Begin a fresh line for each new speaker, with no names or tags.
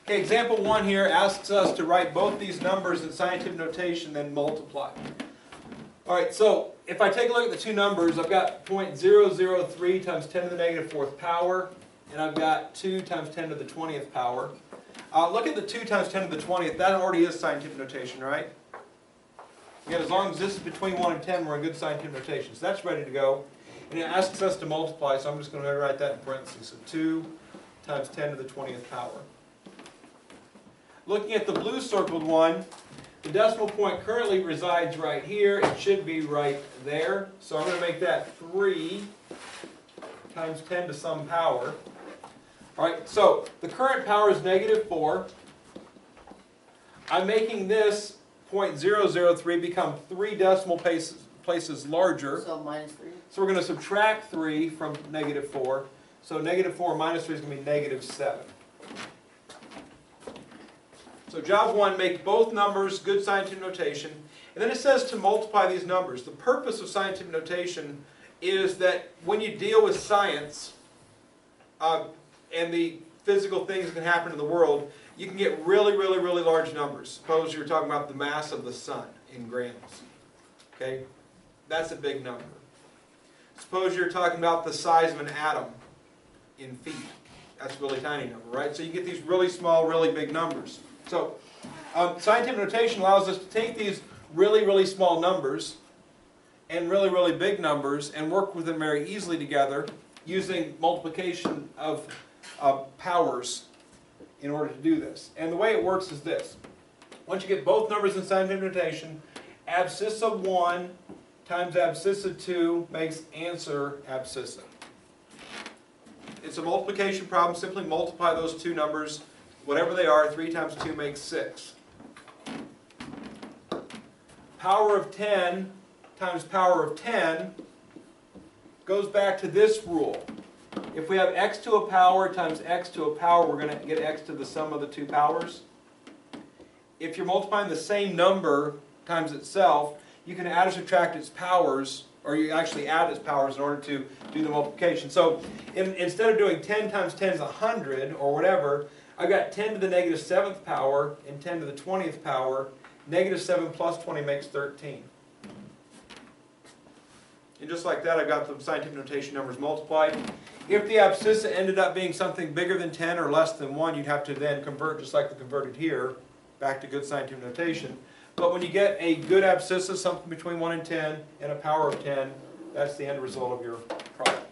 Okay, example 1 here asks us to write both these numbers in scientific notation, then multiply. Alright, so if I take a look at the two numbers, I've got 0.003 times 10 to the negative 4th power, and I've got 2 times 10 to the 20th power. Look at the 2 times 10 to the 20th, that already is scientific notation, right? Again, as long as this is between 1 and 10, we're in good scientific notation. So that's ready to go. And it asks us to multiply, so I'm just going to write that in parentheses. So 2 times 10 to the 20th power. Looking at the blue circled one, the decimal point currently resides right here. It should be right there. So I'm going to make that 3 times 10 to some power. Alright, so the current power is negative 4. I'm making this 0.003 become 3 decimal places larger.
So minus 3.
So we're going to subtract 3 from negative 4. So negative 4 minus 3 is going to be negative 7. So job 1, make both numbers good scientific notation. And then it says to multiply these numbers. The purpose of scientific notation is that when you deal with science and the physical things that can happen in the world, you can get really, really, really large numbers. Suppose you're talking about the mass of the sun in grams. Okay? That's a big number. Suppose you're talking about the size of an atom in feet. That's a really tiny number, right? So you get these really small, really big numbers. So scientific notation allows us to take these really, really small numbers and really, really big numbers and work with them very easily together using multiplication of powers in order to do this. And the way it works is this. Once you get both numbers in scientific notation, abscissa 1 times abscissa 2 makes answer abscissa. It's a multiplication problem. Simply multiply those two numbers. Whatever they are, 3 times 2 makes 6. Power of 10 times power of 10 goes back to this rule. If we have x to a power times x to a power, we're going to get x to the sum of the two powers. If you're multiplying the same number times itself, you can add or subtract its powers, or you actually add its powers in order to do the multiplication. So instead of doing 10 times 10 is 100, or whatever, I've got 10 to the negative 7th power and 10 to the 20th power. Negative 7 plus 20 makes 13. And just like that, I've got the scientific notation numbers multiplied. If the abscissa ended up being something bigger than 10 or less than 1, you'd have to then convert, just like the converted here, back to good scientific notation. But when you get a good abscissa, something between 1 and 10, and a power of 10, that's the end result of your problem.